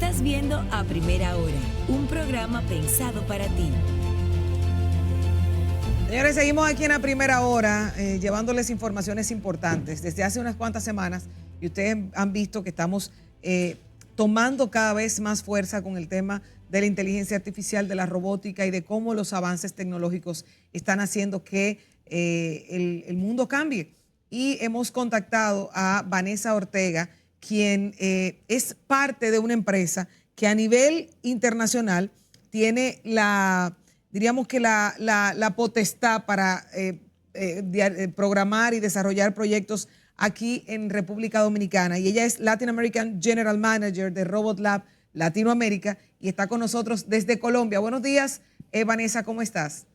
Estás viendo A Primera Hora, un programa pensado para ti. Señores, seguimos aquí en A Primera Hora llevándoles informaciones importantes desde hace unas cuantas semanas y ustedes han visto que estamos tomando cada vez más fuerza con el tema de la inteligencia artificial, de la robótica y de cómo los avances tecnológicos están haciendo que el mundo cambie. Y hemos contactado a Vanessa Ortega, quien es parte de una empresa que a nivel internacional tiene diríamos que la potestad para programar y desarrollar proyectos aquí en República Dominicana. Y ella es Latin American General Manager de Robot Lab Latinoamérica y está con nosotros desde Colombia. Buenos días, Vanessa, ¿cómo estás?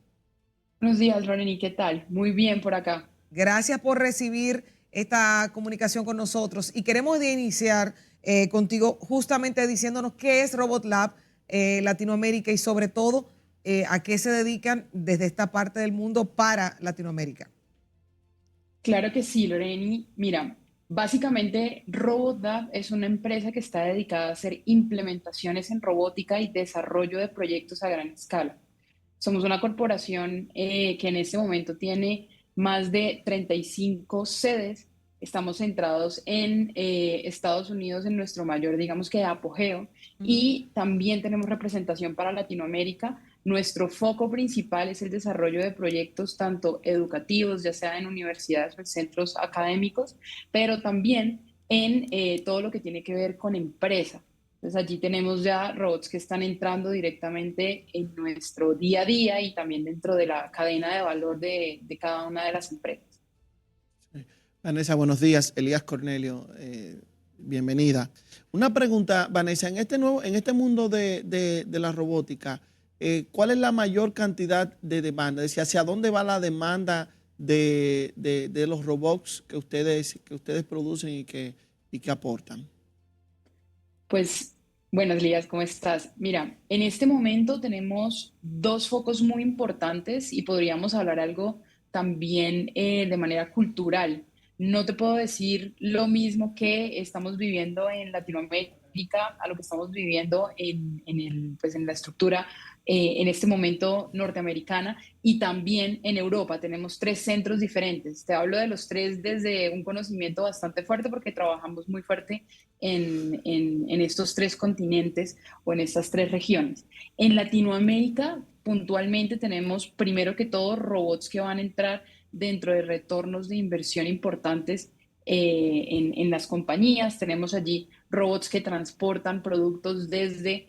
Buenos días, Loreni, ¿qué tal? Muy bien por acá. Gracias por recibir esta comunicación con nosotros y queremos iniciar contigo justamente diciéndonos qué es Robot Lab Latinoamérica y sobre todo a qué se dedican desde esta parte del mundo para Latinoamérica. Claro que sí, Loreni. Mira, básicamente RobotLab es una empresa que está dedicada a hacer implementaciones en robótica y desarrollo de proyectos a gran escala. Somos una corporación que en este momento tiene más de 35 sedes. Estamos centrados en Estados Unidos en nuestro mayor, digamos que apogeo, y también tenemos representación para Latinoamérica. Nuestro foco principal es el desarrollo de proyectos tanto educativos, ya sea en universidades o en centros académicos, pero también en todo lo que tiene que ver con empresa. Entonces allí tenemos ya robots que están entrando directamente en nuestro día a día y también dentro de la cadena de valor de cada una de las empresas. Vanessa, buenos días. Elías Cornelio, bienvenida. Una pregunta, Vanessa, en este mundo de la robótica, ¿cuál es la mayor cantidad de demanda? Es decir, ¿hacia dónde va la demanda de los robots que ustedes producen y que aportan? Pues, buenos días, ¿cómo estás? Mira, en este momento tenemos dos focos muy importantes y podríamos hablar algo también de manera cultural. No te puedo decir lo mismo que estamos viviendo en Latinoamérica a lo que estamos viviendo pues en la estructura en este momento norteamericana y también en Europa. Tenemos tres centros diferentes. Te hablo de los tres desde un conocimiento bastante fuerte porque trabajamos muy fuerte en estos tres continentes o en estas tres regiones. En Latinoamérica, puntualmente, tenemos primero que todo robots que van a entrar dentro de retornos de inversión importantes en las compañías. Tenemos allí robots que transportan productos desde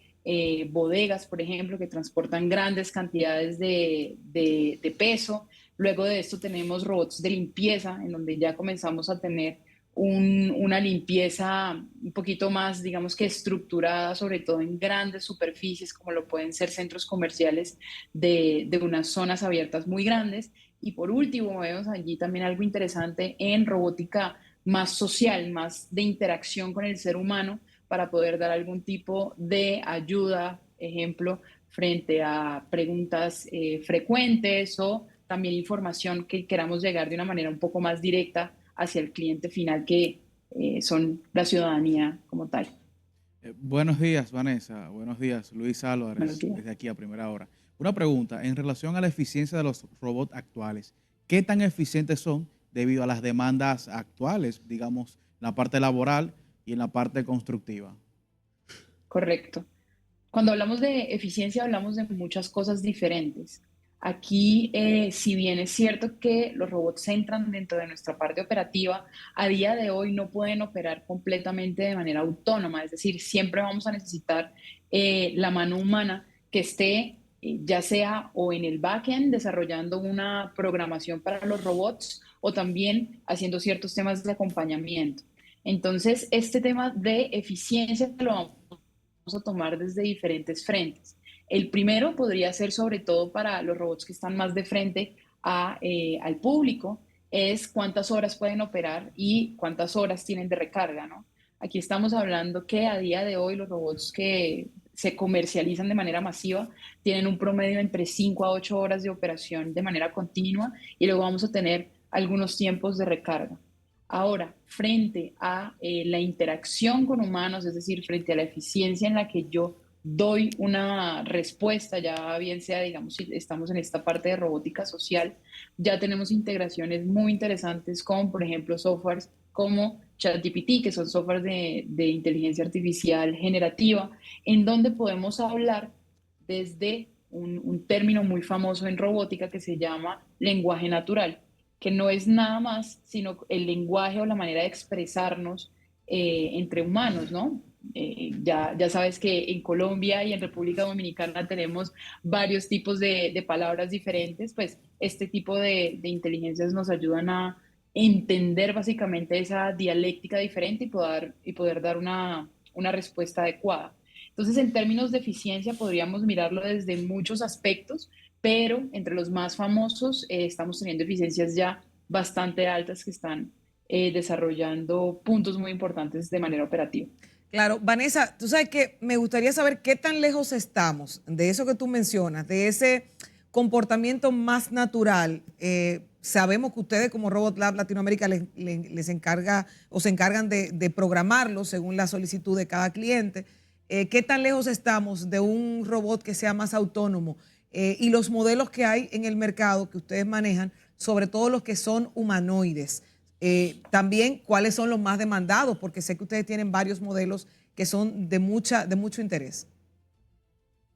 bodegas, por ejemplo, que transportan grandes cantidades de peso. Luego de esto tenemos robots de limpieza, en donde ya comenzamos a tener una limpieza un poquito más, digamos que estructurada, sobre todo en grandes superficies, como lo pueden ser centros comerciales de unas zonas abiertas muy grandes. Y por último, vemos allí también algo interesante en robótica más social, más de interacción con el ser humano, para poder dar algún tipo de ayuda, ejemplo, frente a preguntas frecuentes o también información que queramos llegar de una manera un poco más directa hacia el cliente final, que son la ciudadanía como tal. Buenos días, Vanessa. Buenos días, Luis Buenos Álvarez, días. desde aquí a Primera Hora. Una pregunta en relación a la eficiencia de los robots actuales. ¿Qué tan eficientes son debido a las demandas actuales, digamos, en la parte laboral y en la parte constructiva? Correcto. Cuando hablamos de eficiencia, hablamos de muchas cosas diferentes. Aquí, si bien es cierto que los robots entran dentro de nuestra parte operativa, a día de hoy no pueden operar completamente de manera autónoma, es decir, siempre vamos a necesitar la mano humana que esté ya sea o en el backend desarrollando una programación para los robots o también haciendo ciertos temas de acompañamiento. Entonces, este tema de eficiencia lo vamos a tomar desde diferentes frentes. El primero podría ser sobre todo para los robots que están más de frente al público, es cuántas horas pueden operar y cuántas horas tienen de recarga, ¿no? Aquí estamos hablando que a día de hoy los robots que se comercializan de manera masiva tienen un promedio entre 5 a 8 horas de operación de manera continua y luego vamos a tener algunos tiempos de recarga. Ahora, frente a la interacción con humanos, es decir, frente a la eficiencia en la que yo doy una respuesta, ya bien sea, digamos, si estamos en esta parte de robótica social, ya tenemos integraciones muy interesantes con, por ejemplo, softwares como ChatGPT, que son softwares de inteligencia artificial generativa, en donde podemos hablar desde un término muy famoso en robótica que se llama lenguaje natural, que no es nada más sino el lenguaje o la manera de expresarnos entre humanos, ¿no? Ya sabes que en Colombia y en República Dominicana tenemos varios tipos de palabras diferentes, pues este tipo de inteligencias nos ayudan a entender básicamente esa dialéctica diferente y poder dar una respuesta adecuada. Entonces, en términos de eficiencia, podríamos mirarlo desde muchos aspectos, pero entre los más famosos estamos teniendo eficiencias ya bastante altas que están desarrollando puntos muy importantes de manera operativa. Claro, Vanessa, tú sabes que me gustaría saber qué tan lejos estamos de eso que tú mencionas, de ese comportamiento más natural. Sabemos que ustedes como Robot Lab Latinoamérica les encarga o se encargan de programarlo según la solicitud de cada cliente. ¿Qué tan lejos estamos de un robot que sea más autónomo? Y los modelos que hay en el mercado que ustedes manejan, sobre todo los que son humanoides. También, ¿cuáles son los más demandados? Porque sé que ustedes tienen varios modelos que son de mucho interés.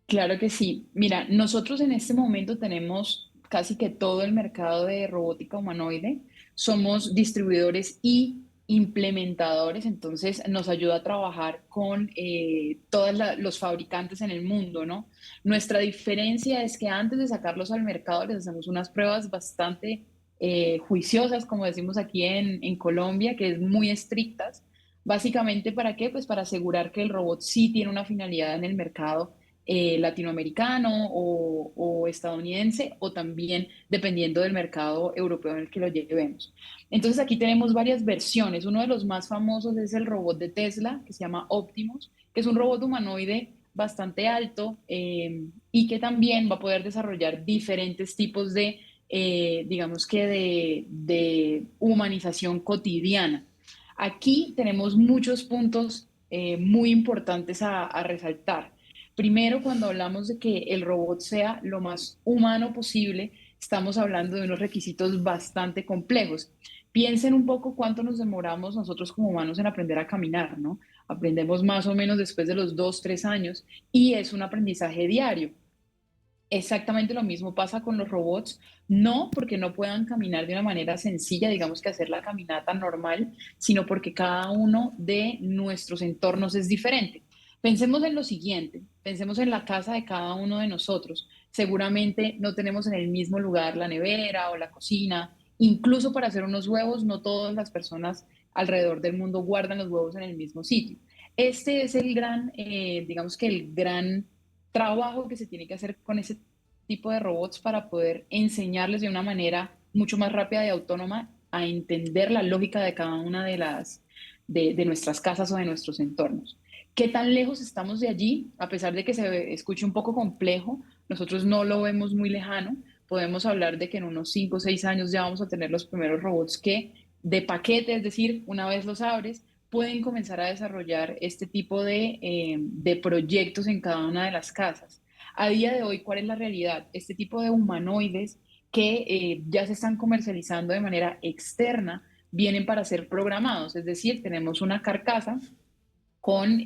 Claro que sí. Mira, nosotros en este momento tenemos casi que todo el mercado de robótica humanoide. Somos distribuidores y implementadores, entonces nos ayuda a trabajar con todos los fabricantes en el mundo, ¿no? Nuestra diferencia es que antes de sacarlos al mercado les hacemos unas pruebas bastante juiciosas, como decimos aquí en Colombia, que es muy estrictas. Básicamente, ¿para qué? Pues para asegurar que el robot sí tiene una finalidad en el mercado latinoamericano o estadounidense, o también dependiendo del mercado europeo en el que lo llevemos. Entonces aquí tenemos varias versiones. Uno de los más famosos es el robot de Tesla, que se llama Optimus, que es un robot humanoide bastante alto y que también va a poder desarrollar diferentes tipos de, digamos que de humanización cotidiana. Aquí tenemos muchos puntos muy importantes a resaltar. Primero, cuando hablamos de que el robot sea lo más humano posible, estamos hablando de unos requisitos bastante complejos. Piensen un poco cuánto nos demoramos nosotros como humanos en aprender a caminar, ¿no? Aprendemos más o menos después de los 2, 3 años y es un aprendizaje diario. Exactamente lo mismo pasa con los robots, no porque no puedan caminar de una manera sencilla, digamos que hacer la caminata normal, sino porque cada uno de nuestros entornos es diferente. Pensemos en lo siguiente, pensemos en la casa de cada uno de nosotros. Seguramente no tenemos en el mismo lugar la nevera o la cocina, incluso para hacer unos huevos, no todas las personas alrededor del mundo guardan los huevos en el mismo sitio. Este es el gran, digamos que el gran trabajo que se tiene que hacer con ese tipo de robots para poder enseñarles de una manera mucho más rápida y autónoma a entender la lógica de cada una de nuestras casas o de nuestros entornos. ¿Qué tan lejos estamos de allí? A pesar de que se escuche un poco complejo, nosotros no lo vemos muy lejano. Podemos hablar de que en unos 5 o 6 años ya vamos a tener los primeros robots que de paquete, es decir, una vez los abres, pueden comenzar a desarrollar este tipo de proyectos en cada una de las casas. A día de hoy, ¿cuál es la realidad? Este tipo de humanoides que ya se están comercializando de manera externa vienen para ser programados, es decir, tenemos una carcasa con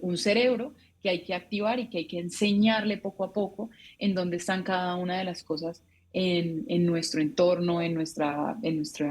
un cerebro que hay que activar y que hay que enseñarle poco a poco en dónde están cada una de las cosas en nuestro entorno, en nuestra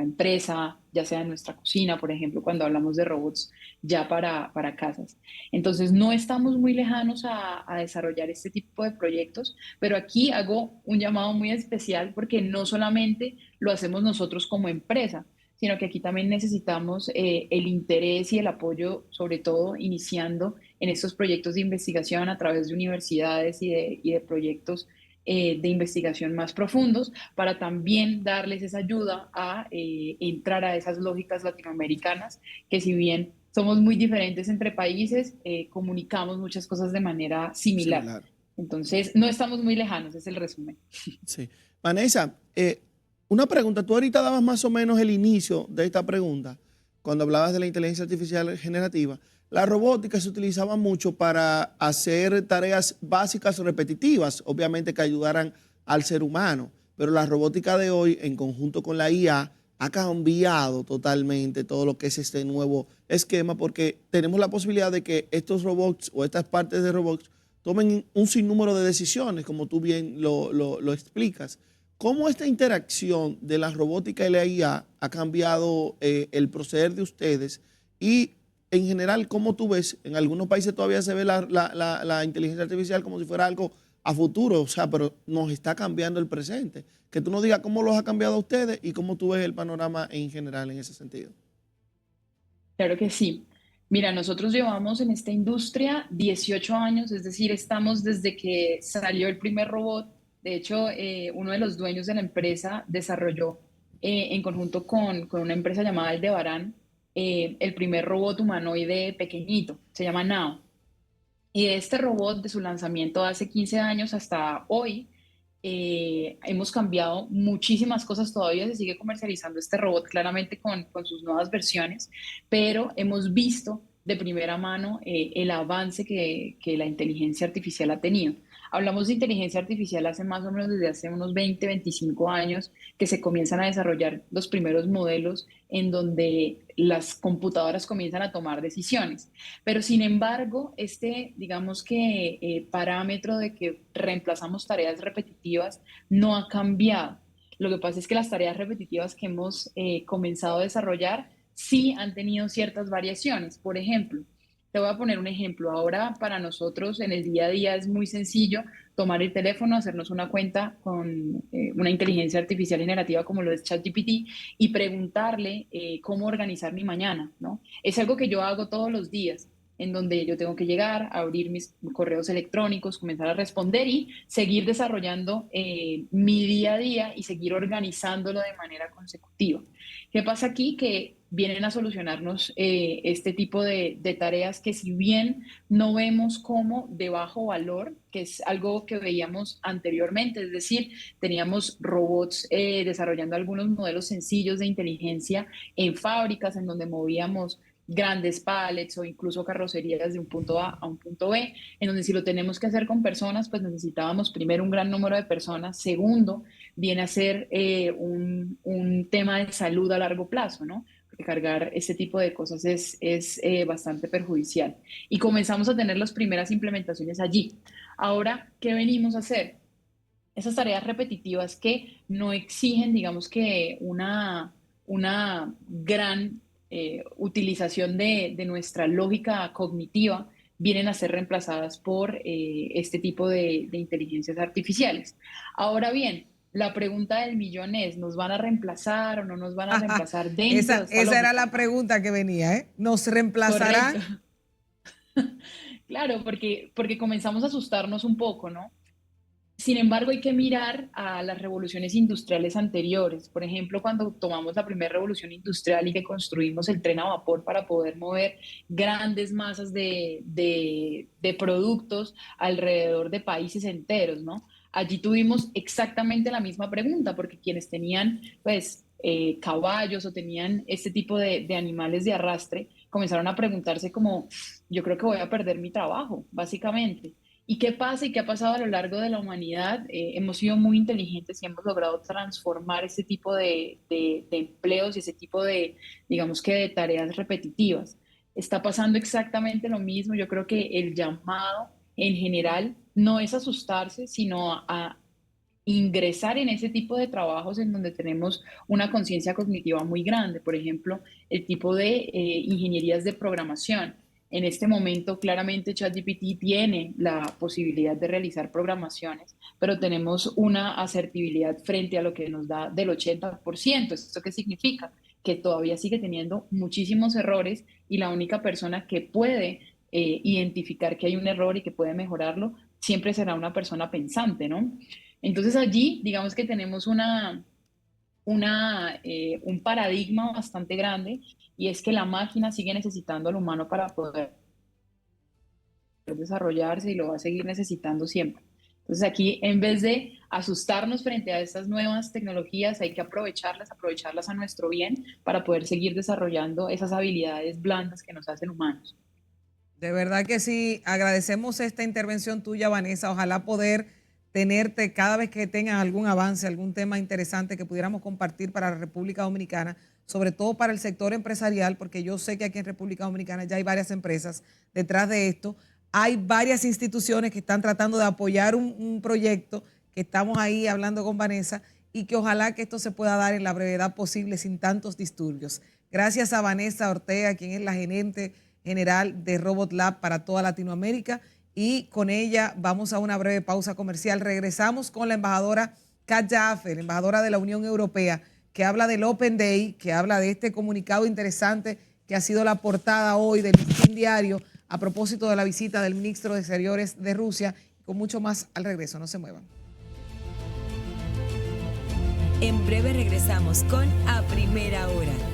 empresa, ya sea en nuestra cocina, por ejemplo, cuando hablamos de robots ya para casas. Entonces, no estamos muy lejanos a desarrollar este tipo de proyectos, pero aquí hago un llamado muy especial porque no solamente lo hacemos nosotros como empresa, sino que aquí también necesitamos el interés y el apoyo, sobre todo iniciando en estos proyectos de investigación a través de universidades y de proyectos de investigación más profundos, para también darles esa ayuda a entrar a esas lógicas latinoamericanas, que si bien somos muy diferentes entre países, comunicamos muchas cosas de manera similar. Similar. Entonces, no estamos muy lejanos, es el resumen. Sí. Vanessa, una pregunta. Tú ahorita dabas más o menos el inicio de esta pregunta cuando hablabas de la inteligencia artificial generativa, la robótica se utilizaba mucho para hacer tareas básicas o repetitivas, obviamente que ayudaran al ser humano, pero la robótica de hoy, en conjunto con la IA, ha cambiado totalmente todo lo que es este nuevo esquema, porque tenemos la posibilidad de que estos robots o estas partes de robots tomen un sinnúmero de decisiones, como tú bien lo explicas. ¿Cómo esta interacción de la robótica y la IA ha cambiado el proceder de ustedes? Y en general, ¿cómo tú ves? En algunos países todavía se ve la inteligencia artificial como si fuera algo a futuro, o sea, pero nos está cambiando el presente. Que tú nos digas cómo los ha cambiado a ustedes y cómo tú ves el panorama en general en ese sentido. Claro que sí. Mira, nosotros llevamos en esta industria 18 años, es decir, estamos desde que salió el primer robot. De hecho, uno de los dueños de la empresa desarrolló en conjunto con una empresa llamada Aldebarán el primer robot humanoide pequeñito, se llama Nao. Y de este robot, de su lanzamiento hace 15 años hasta hoy, hemos cambiado muchísimas cosas. Todavía se sigue comercializando este robot claramente con sus nuevas versiones, pero hemos visto de primera mano el avance que la inteligencia artificial ha tenido. Hablamos de inteligencia artificial hace más o menos desde hace unos 20, 25 años que se comienzan a desarrollar los primeros modelos en donde las computadoras comienzan a tomar decisiones. Pero sin embargo, digamos que parámetro de que reemplazamos tareas repetitivas no ha cambiado. Lo que pasa es que las tareas repetitivas que hemos comenzado a desarrollar sí han tenido ciertas variaciones. Por ejemplo, te voy a poner un ejemplo. Ahora para nosotros en el día a día es muy sencillo tomar el teléfono, hacernos una cuenta con una inteligencia artificial generativa como lo es ChatGPT y preguntarle cómo organizar mi mañana, ¿no? Es algo que yo hago todos los días, en donde yo tengo que llegar, abrir mis correos electrónicos, comenzar a responder y seguir desarrollando mi día a día y seguir organizándolo de manera consecutiva. ¿Qué pasa aquí? Que vienen a solucionarnos este tipo de tareas que si bien no vemos como de bajo valor, que es algo que veíamos anteriormente, es decir, teníamos robots desarrollando algunos modelos sencillos de inteligencia en fábricas en donde movíamos grandes pallets o incluso carrocerías de un punto A a un punto B, en donde si lo tenemos que hacer con personas, pues necesitábamos primero un gran número de personas, segundo, viene a ser un tema de salud a largo plazo, ¿no? Porque cargar ese tipo de cosas es bastante perjudicial. Y comenzamos a tener las primeras implementaciones allí. Ahora, ¿qué venimos a hacer? Esas tareas repetitivas que no exigen, digamos que una gran utilización de nuestra lógica cognitiva, vienen a ser reemplazadas por este tipo de inteligencias artificiales. Ahora bien, la pregunta del millón es, ¿nos van a reemplazar o no nos van a reemplazar dentro de esta esa era lógica? la pregunta que venía, ¿eh? ¿Nos reemplazarán? Correcto. Claro, porque comenzamos a asustarnos un poco, ¿no? Sin embargo, hay que mirar a las revoluciones industriales anteriores. Por ejemplo, cuando tomamos la primera revolución industrial y que construimos el tren a vapor para poder mover grandes masas de productos alrededor de países enteros, ¿no? Allí tuvimos exactamente la misma pregunta, porque quienes tenían, pues, caballos o tenían este tipo de animales de arrastre, comenzaron a preguntarse como, yo creo que voy a perder mi trabajo, básicamente. ¿Y qué pasa y qué ha pasado a lo largo de la humanidad? Hemos sido muy inteligentes y hemos logrado transformar ese tipo de empleos y ese tipo de, digamos que, de tareas repetitivas. Está pasando exactamente lo mismo. Yo creo que el llamado en general no es asustarse, sino a ingresar en ese tipo de trabajos en donde tenemos una conciencia cognitiva muy grande. Por ejemplo, el tipo de ingenierías de programación. En este momento, claramente, ChatGPT tiene la posibilidad de realizar programaciones, pero tenemos una asertibilidad frente a lo que nos da del 80%. ¿Esto qué significa? Que todavía sigue teniendo muchísimos errores y la única persona que puede identificar que hay un error y que puede mejorarlo siempre será una persona pensante, ¿no? Entonces allí, digamos que tenemos un paradigma bastante grande y es que la máquina sigue necesitando al humano para poder desarrollarse y lo va a seguir necesitando siempre. Entonces aquí, en vez de asustarnos frente a estas nuevas tecnologías, hay que aprovecharlas a nuestro bien para poder seguir desarrollando esas habilidades blandas que nos hacen humanos. De verdad que sí, agradecemos esta intervención tuya, Vanessa. Ojalá poder tenerte cada vez que tengas algún avance, algún tema interesante que pudiéramos compartir para la República Dominicana, sobre todo para el sector empresarial, porque yo sé que aquí en República Dominicana ya hay varias empresas detrás de esto. Hay varias instituciones que están tratando de apoyar un proyecto que estamos ahí hablando con Vanessa y que ojalá que esto se pueda dar en la brevedad posible sin tantos disturbios. Gracias a Vanessa Ortega, quien es la gerente general de Robot Lab para toda Latinoamérica, y con ella vamos a una breve pausa comercial. Regresamos con la embajadora Kat Jaffe, la embajadora de la Unión Europea, que habla del Open Day, que habla de este comunicado interesante que ha sido la portada hoy del Listín Diario a propósito de la visita del ministro de Exteriores de Rusia, con mucho más al regreso. No se muevan. En breve regresamos con A Primera Hora.